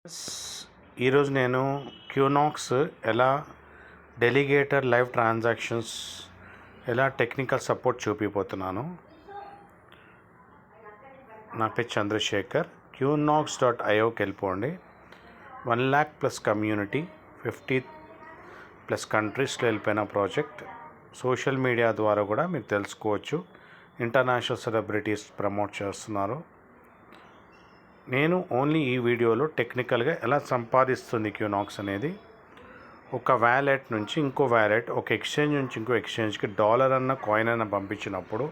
Yes, ఈరోజు నేను క్యూనాక్స్ ఎలా డెలిగేటర్ లైవ్ ట్రాన్సాక్షన్స్ ఎలా టెక్నికల్ సపోర్ట్ చూపిపోతున్నాను. నా పేరు చంద్రశేఖర్. QNox.ioకి వెళ్ళిపోండి. 1,00,000+ కమ్యూనిటీ, 50+ కంట్రీస్లో వెళ్ళిపోయిన ప్రాజెక్ట్. సోషల్ మీడియా ద్వారా కూడా మీరు తెలుసుకోవచ్చు. ఇంటర్నేషనల్ సెలబ్రిటీస్ ప్రమోట్ చేస్తున్నారు. నేను ఓన్లీ ఈ వీడియోలో టెక్నికల్గా ఎలా సంపాదిస్తుంది క్యూనాక్స్ అనేది. ఒక వ్యాలెట్ నుంచి ఇంకో వ్యాలెట్, ఒక ఎక్స్చేంజ్ నుంచి ఇంకో ఎక్స్చేంజ్కి డాలర్ అన్న కాయిన్ అన్న పంపించినప్పుడు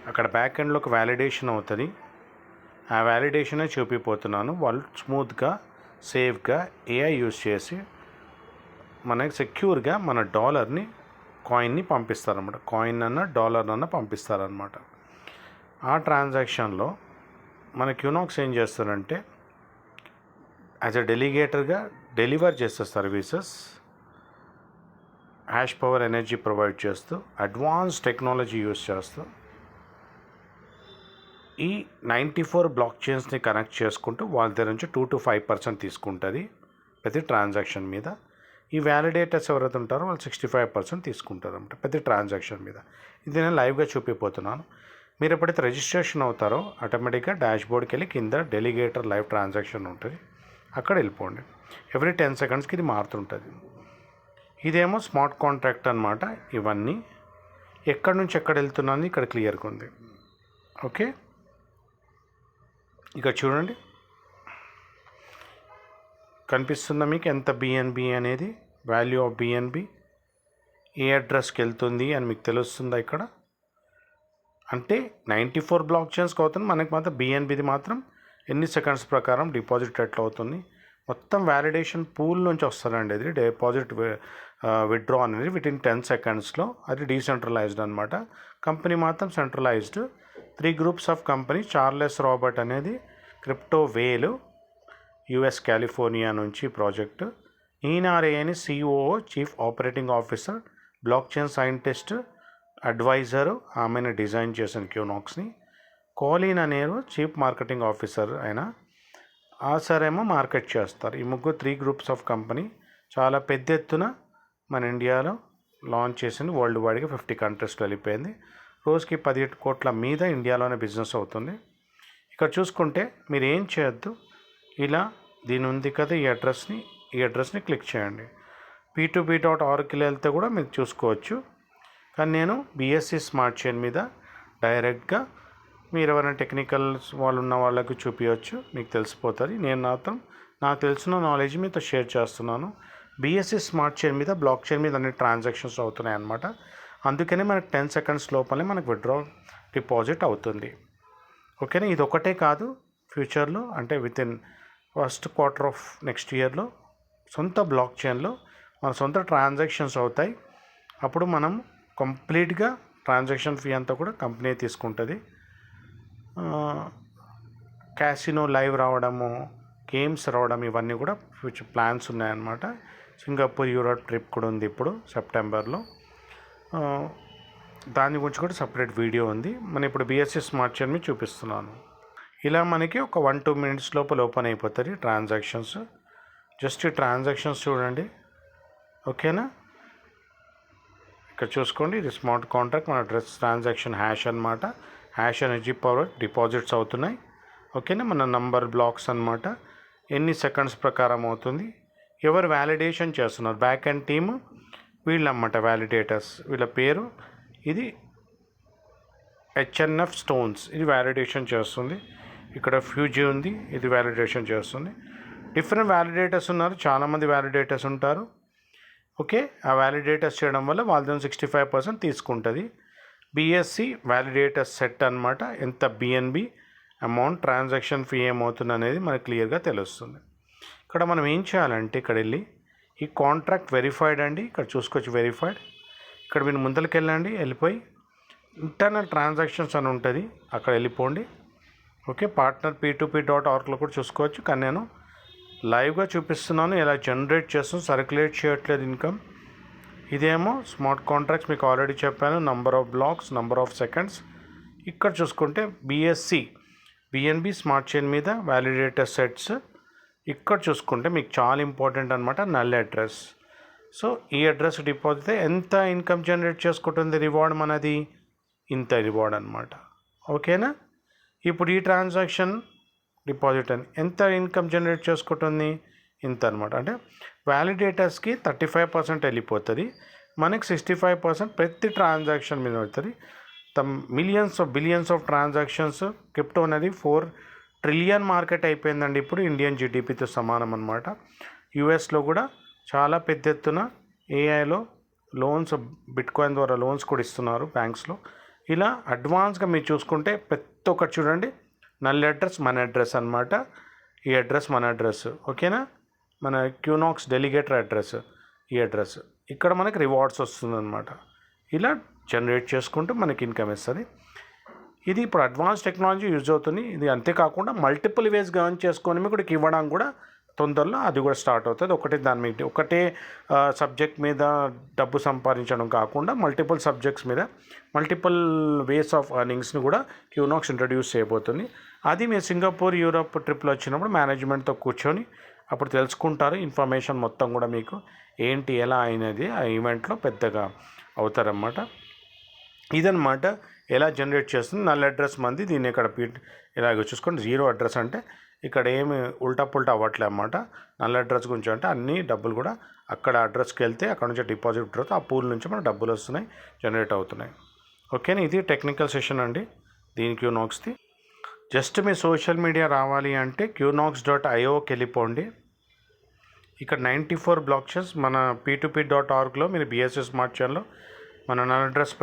అక్కడ బ్యాక్ ఎండ్లోకి వ్యాలిడేషన్ అవుతుంది. ఆ వ్యాలిడేషనే చూపిపోతున్నాను. వాళ్ళు స్మూత్గా సేఫ్గా AI యూజ్ చేసి మనకి సెక్యూర్గా మన డాలర్ని కాయిన్ని పంపిస్తారన్నమాట. కాయిన్ అన్న డాలర్ అన్న పంపిస్తారనమాట. ఆ ట్రాన్సాక్షన్లో మన క్యూనాక్స్ ఏం చేస్తారంటే యాజ్ అ డెలిగేటర్గా డెలివర్ చేస్తే services, hash power energy provide చేస్తూ, అడ్వాన్స్ టెక్నాలజీ యూజ్ చేస్తూ ఈ 94 బ్లాక్ చైన్స్ని కనెక్ట్ చేసుకుంటూ వాళ్ళ దగ్గర నుంచి 2 to 5% తీసుకుంటుంది ప్రతి ట్రాన్సాక్షన్ మీద. ఈ వ్యాలిడేటర్స్ ఎవరైతే ఉంటారో వాళ్ళు 65% తీసుకుంటారు అన్నమాట ప్రతి ట్రాన్సాక్షన్ మీద. ఇది నేను లైవ్గా చూపిపోతున్నాను. మీరు ఎప్పుడైతే రిజిస్ట్రేషన్ అవుతారో ఆటోమేటిక్గా డాష్ బోర్డ్కి వెళ్ళి కింద డెలిగేటర్ లైవ్ ట్రాన్సాక్షన్ ఉంటుంది, అక్కడ వెళ్ళిపోండి. ఎవ్రీ 10 సెకండ్స్కి ఇది మారుతుంటుంది. ఇదేమో స్మార్ట్ కాంట్రాక్ట్ అనమాట. ఇవన్నీ ఎక్కడి నుంచి ఎక్కడ వెళ్తున్నాను ఇక్కడ క్లియర్గా ఉంది. ఓకే, ఇక్కడ చూడండి, కనిపిస్తుందా మీకు ఎంత BNB అనేది, వాల్యూ ఆఫ్ BNB ఏ అడ్రస్కి వెళ్తుంది అని మీకు తెలుస్తుందా ఇక్కడ. అంటే 94 బ్లాక్ చైన్స్కి అవుతుంది, మనకి మాత్రం BNBది మాత్రం ఎన్ని సెకండ్స్ ప్రకారం డిపాజిట్ ఎట్లా అవుతుంది. మొత్తం వ్యాలిడేషన్ పూల్ నుంచి వస్తుందండి. అది డిపాజిట్ విత్డ్రా అనేది వితిన్ 10 సెకండ్స్లో. అది డీసెంట్రలైజ్డ్ అనమాట. కంపెనీ మాత్రం centralized. 3 groups of company. Charles Robert అనేది క్రిప్టో వేలు, US కాలిఫోర్నియా నుంచి ప్రాజెక్టు. ఈఎన్ఆర్ఏ అని COO, chief operating officer, blockchain scientist, adviser, ఆమెను డిజైన్ చేసిన క్యూనాక్స్ని. కోలిన్ అనేరు చీఫ్ మార్కెటింగ్ ఆఫీసర్ ఆయన, ఆ సార్ ఏమో మార్కెట్ చేస్తారు. ఈ ముగ్గురు 3 గ్రూప్స్ ఆఫ్ కంపెనీ చాలా పెద్ద ఎత్తున మన ఇండియాలో లాంచ్ చేసింది. వరల్డ్ వైడ్గా 50 కంట్రీస్లో వెళ్ళిపోయింది. రోజుకి 17 కోట్ల మీద ఇండియాలోనే బిజినెస్ అవుతుంది. ఇక్కడ చూసుకుంటే మీరు ఏం చేయొద్దు, ఇలా దీని ఉంది కదా ఈ అడ్రస్ని క్లిక్ చేయండి. P2P.orgకి వెళ్తే కూడా మీరు చూసుకోవచ్చు. కానీ నేను BSC స్మార్ట్ చైన్ మీద డైరెక్ట్గా మీరు ఎవరైనా టెక్నికల్స్ వాళ్ళు ఉన్న వాళ్ళకి చూపించవచ్చు, మీకు తెలిసిపోతుంది. నేను నాకు తెలిసిన నాలెడ్జ్ మీతో షేర్ చేస్తున్నాను. BSC స్మార్ట్ చైన్ మీద, బ్లాక్ చైన్ మీద అన్ని ట్రాన్సాక్షన్స్ అవుతున్నాయి అన్నమాట. అందుకనే మనకు 10 సెకండ్స్ లోపలే మనకు విత్డ్రా డిపాజిట్ అవుతుంది. ఓకేనా, ఇది ఒకటే కాదు, ఫ్యూచర్లో అంటే within first quarter of next ఇయర్లో సొంత బ్లాక్ చైన్లో మన సొంత ట్రాన్సాక్షన్స్ అవుతాయి. అప్పుడు మనం కంప్లీట్గా ట్రాన్సాక్షన్ ఫీ అంతా కూడా కంపెనీ తీసుకుంటుంది. క్యాసినో లైవ్ రావడము, గేమ్స్ రావడం, ఇవన్నీ కూడా ఫ్యూచర్ ప్లాన్స్ ఉన్నాయన్నమాట. సింగపూర్ యూరోప్ ట్రిప్ కూడా ఉంది ఇప్పుడు సెప్టెంబర్లో. దాని గురించి కూడా సపరేట్ వీడియో ఉంది. మనం ఇప్పుడు BSC స్మార్ట్ చైన్ మీద చూపిస్తున్నాను. ఇలా మనకి ఒక 1-2 మినిట్స్ లోపల ఓపెన్ అయిపోతుంది ట్రాన్సాక్షన్స్. జస్ట్ ఈ ట్రాన్సాక్షన్స్ చూడండి. ఓకేనా, ఇక్కడ చూసుకోండి, ఇది స్మార్ట్ కాంట్రాక్ట్, మన ట్రాన్సాక్షన్ హ్యాష్ అనమాట. హ్యాష్ ఎనర్జీ పవర్ డిపాజిట్స్ అవుతున్నాయి. ఓకేనా, మన నంబర్ బ్లాక్స్ అనమాట. ఎన్ని సెకండ్స్ ప్రకారం అవుతుంది, ఎవరు వ్యాలిడేషన్ చేస్తున్నారు, బ్యాక్ అండ్ టీమ్ వీళ్ళన్నమాట వ్యాలిడేటర్స్. వీళ్ళ పేరు ఇది HNF స్టోన్స్, ఇది వ్యాలిడేషన్ చేస్తుంది. ఇక్కడ ఫ్యూజీ ఉంది, ఇది వ్యాలిడేషన్ చేస్తుంది. డిఫరెంట్ వ్యాలిడేటర్స్ ఉన్నారు, చాలామంది వ్యాలిడేటర్స్ ఉంటారు. ఓకే, ఆ వ్యాలిడేటర్స్ చేయడం వల్ల వాళ్ళ దగ్గర 65% తీసుకుంటుంది. BSC వ్యాలిడేటర్ సెట్ అనమాట. ఎంత BNB అమౌంట్, ట్రాన్సాక్షన్ ఫీ ఏమవుతుంది అనేది మనకు క్లియర్గా తెలుస్తుంది. ఇక్కడ మనం ఏం చేయాలంటే ఇక్కడ వెళ్ళి ఈ కాంట్రాక్ట్ వెరిఫైడ్ అండి, ఇక్కడ చూసుకోవచ్చు వెరిఫైడ్. ఇక్కడ మీరు ముందరికి వెళ్ళండి, వెళ్ళిపోయి ఇంటర్నల్ ట్రాన్సాక్షన్స్ అని ఉంటుంది, అక్కడ వెళ్ళిపోండి. ఓకే, పార్ట్నర్ P2P.orgలో కూడా చూసుకోవచ్చు. కానీ నేను లైవ్గా చూపిస్తున్నాను ఎలా జనరేట్ చేస్తాను, సర్క్యులేట్ చేయట్లేదు ఇన్కమ్. ఇదేమో స్మార్ట్ కాంట్రాక్ట్స్ మీకు ఆల్రెడీ చెప్పాను, number of blacks, number of seconds. ఇక్కడ చూసుకుంటే BNB స్మార్ట్ చైన్ మీద వ్యాలిడేటర్ సెట్స్ ఇక్కడ చూసుకుంటే మీకు చాలా ఇంపార్టెంట్ అనమాట నల్ అడ్రస్. సో ఈ అడ్రస్ డిపాజిట్ ఎంత ఇన్కమ్ జనరేట్ చేసుకుంటుంది రివార్డ్ మనది, ఇంత రివార్డ్ అనమాట. ఓకేనా. ఇప్పుడు ఈ ట్రాన్సాక్షన్ డిపాజిట్ అని ఎంత ఇన్కమ్ జనరేట్ చేసుకుంటుంది, ఇంత అనమాట. అంటే వ్యాలిడేటర్స్కి 35% వెళ్ళిపోతుంది, మనకి 65% ప్రతి ట్రాన్సాక్షన్ మీద పడుతుంది. Billions of transactions. క్రిప్టో అనేది 4 ట్రిలియన్ మార్కెట్ అయిపోయిందండి ఇప్పుడు, ఇండియన్ జీడిపితో సమానం అనమాట. యూఎస్లో కూడా చాలా పెద్ద ఎత్తున ఏఐలో లోన్స్, బిట్కాయిన్ ద్వారా లోన్స్ కూడా ఇస్తున్నారు బ్యాంక్స్లో. ఇలా అడ్వాన్స్గా మీరు చూసుకుంటే ప్రతి ఒక్కటి చూడండి, నల్ అడ్రస్ మన అడ్రస్ అనమాట. ఈ అడ్రస్ మన అడ్రస్. ఓకేనా. మన క్యూనాక్స్ డెలిగేటర్ అడ్రస్ ఈ అడ్రస్. ఇక్కడ మనకి రివార్డ్స్ వస్తుందన్నమాట. ఇలా జనరేట్ చేసుకుంటూ మనకి ఇన్కమ్ ఇస్తుంది. ఇది ఇప్పుడు అడ్వాన్స్ టెక్నాలజీ యూజ్ అవుతుంది. ఇది అంతేకాకుండా మల్టిపుల్ వేస్గా ఎర్న్ చేసుకొని మీకు ఇవ్వడానికి కూడా తొందరలో అది కూడా స్టార్ట్ అవుతుంది. ఒకటే సబ్జెక్ట్ మీద డబ్బు సంపాదించడం కాకుండా మల్టిపుల్ సబ్జెక్ట్స్ మీద మల్టిపుల్ వేస్ ఆఫ్ ఎర్నింగ్స్ని కూడా క్యూనాక్స్ ఇంట్రడ్యూస్ చేయబోతుంది. అది మీరు సింగపూర్, యూరప్ ట్రిప్లో వచ్చినప్పుడు మేనేజ్మెంట్తో కూర్చొని అప్పుడు తెలుసుకుంటారు. ఇన్ఫర్మేషన్ మొత్తం కూడా మీకు ఏంటి ఎలా అయినది ఆ ఈవెంట్లో పెద్దగా అవుతారన్నమాట. ఇదన్నమాట ఎలా జనరేట్ చేస్తుంది నల్ అడ్రస్ మంది. దీన్ని ఇక్కడ ఇలాగ చూసుకోండి. 0 అడ్రస్ అంటే ఇక్కడ ఏమి ఉల్టా పుల్టా అవ్వట్లే అన్నమాట. నల్ అడ్రస్ గురించి అంటే అన్ని డబ్బులు కూడా అక్కడ అడ్రస్కి వెళ్తే అక్కడ నుంచి డిపాజిట్ అవుతుంది, ఆ పూల్ నుంచి మనకు డబ్బులు వస్తున్నాయి, జనరేట్ అవుతున్నాయి. ఓకేనా. ఇది టెక్నికల్ సెషన్ అండి దీని క్యూనాక్స్ది. జస్ట్ మీ సోషల్ మీడియా రావాలి అంటే QNOX.ioకి వెళ్ళిపోండి. ఇక్కడ 94 బ్లాక్ చైన్స్ మన p2p.orgలో మీరు BSS స్మార్ట్ చైన్లో మన అడ్రస్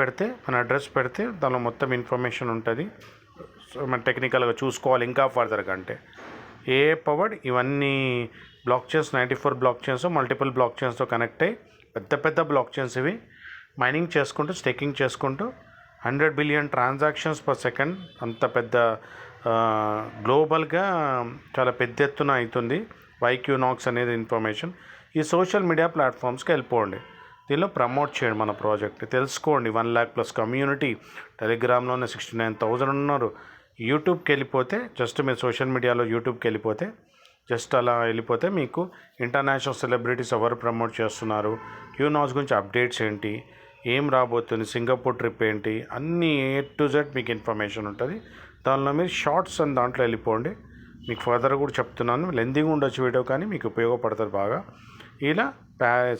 పెడితే దానిలో మొత్తం ఇన్ఫర్మేషన్ ఉంటుంది. సో మన టెక్నికల్గా చూసుకోవాలి ఇంకా ఫర్దర్గా అంటే పవర్డ్ ఇవన్నీ blockchains 94 blockchains multiple బ్లాక్ చైన్స్తో కనెక్ట్ అయ్యి పెద్ద బ్లాక్ చైన్స్ ఇవి మైనింగ్ చేసుకుంటూ స్టేకింగ్ చేసుకుంటూ 100 బిలియన్ ట్రాన్సాక్షన్స్ పర్ సెకండ్ అంత పెద్ద గ్లోబల్గా చాలా పెద్ద ఎత్తున అవుతుంది YQNOX అనేది ఇన్ఫర్మేషన్. ఈ సోషల్ మీడియా ప్లాట్ఫామ్స్కి వెళ్ళిపోండి, దీనిలో ప్రమోట్ చేయండి మన ప్రాజెక్ట్, తెలుసుకోండి. 1 lakh+ కమ్యూనిటీ, టెలిగ్రామ్లోనే 69,000 ఉన్నారు. యూట్యూబ్కి వెళ్ళిపోతే జస్ట్ మీరు సోషల్ మీడియాలో యూట్యూబ్కి వెళ్ళిపోతే జస్ట్ అలా వెళ్ళిపోతే మీకు ఇంటర్నేషనల్ సెలబ్రిటీస్ ఎవరు ప్రమోట్ చేస్తున్నారు, QNOX గురించి అప్డేట్స్ ఏంటి, ఏం రాబోతుంది, సింగపూర్ ట్రిప్ ఏంటి, అన్నీ A to Z మీకు ఇన్ఫర్మేషన్ ఉంటుంది. దానిలో మీరు షార్ట్స్ అని దాంట్లో వెళ్ళిపోండి. మీకు ఫర్దర్ కూడా చెప్తున్నాను, లెంతీగా ఉండొచ్చు వీడియో కానీ మీకు ఉపయోగపడుతుంది బాగా. ఇలా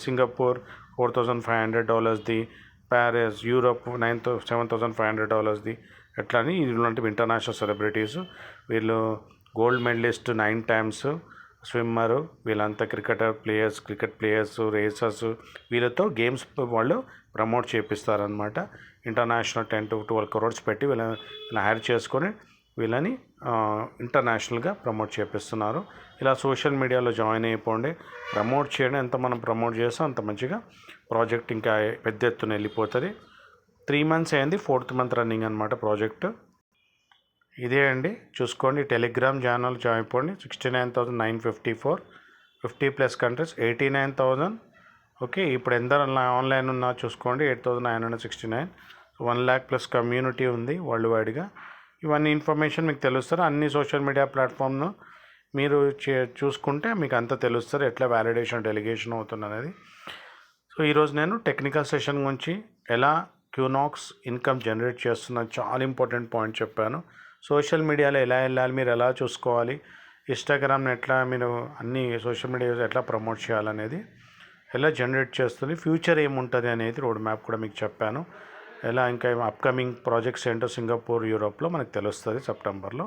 సింగపూర్ $4,500ది, ప్యారిస్ యూరోప్ $7,500ది, ఎట్లా అని ఇలాంటివి ఇంటర్నేషనల్ సెలబ్రిటీస్. వీళ్ళు గోల్డ్ మెడలిస్ట్ 9 times స్విమ్మరు, వీళ్ళంతా క్రికెట్ ప్లేయర్స్, రేసర్స్, వీళ్ళతో గేమ్స్ వాళ్ళు ప్రమోట్ చేపిస్తారనమాట. ఇంటర్నేషనల్ 10 to 12 crores పెట్టి వీళ్ళని హైర్ చేసుకొని వీళ్ళని ఇంటర్నేషనల్గా ప్రమోట్ చేపిస్తున్నారు. ఇలా సోషల్ మీడియాలో జాయిన్ అయిపోండి, ప్రమోట్ చేయండి. ఎంత మనం ప్రమోట్ చేస్తాం అంత మంచిగా ప్రాజెక్ట్ ఇంకా పెద్ద ఎత్తున వెళ్ళిపోతుంది. 3 months అయింది, 4th month రన్నింగ్ అనమాట ప్రాజెక్ట్. ఇదే అండి చూసుకోండి. టెలిగ్రామ్ ఛానల్ జాయిన్ అయిపోండి. 69,954, 50+ కంట్రీస్ 89,000. ఓకే. ఇప్పుడు ఎందరు ఆన్లైన్ ఉన్నా చూసుకోండి, 8,969. 1 lakh+ కమ్యూనిటీ ఉంది వరల్డ్ వైడ్గా. ఇవన్నీ ఇన్ఫర్మేషన్ మీకు తెలుస్తారు. అన్ని సోషల్ మీడియా ప్లాట్ఫామ్ను మీరు చూసుకుంటే మీకు అంతా తెలుస్తారు ఎట్లా వ్యాలిడేషన్ డెలిగేషన్ అవుతుంది అనేది. సో ఈరోజు నేను టెక్నికల్ సెషన్ గురించి ఎలా QNOX ఇన్కమ్ జనరేట్ చేస్తున్న చాలా ఇంపార్టెంట్ పాయింట్ చెప్పాను. సోషల్ మీడియాలో ఎలా వెళ్ళాలి, మీరు ఎలా చూసుకోవాలి, ఇన్స్టాగ్రామ్ని ఎట్లా మీరు అన్ని సోషల్ మీడియా ఎట్లా ప్రమోట్ చేయాలనేది, ఎలా జనరేట్ చేస్తుంది, ఫ్యూచర్ ఏముంటుంది అనేది రోడ్ మ్యాప్ కూడా మీకు చెప్పాను. ఎలా ఇంకా అప్కమింగ్ ప్రాజెక్ట్స్ ఏంటో సింగపూర్, యూరోప్లో మనకు తెలుస్తుంది సెప్టెంబర్లో.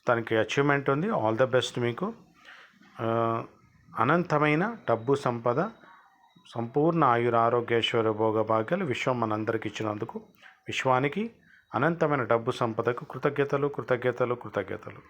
దానికి అచీవ్మెంట్ ఉంది. ఆల్ ద బెస్ట్ మీకు. అనంతమైన డబ్బు సంపద, సంపూర్ణ ఆయురారోగ్యేశ్వర భోగభాగ్యాలు విశ్వం మనందరికి ఇచ్చినందుకు విశ్వానికి అనంతమైన డబ్బు సంపదకు కృతజ్ఞతలు.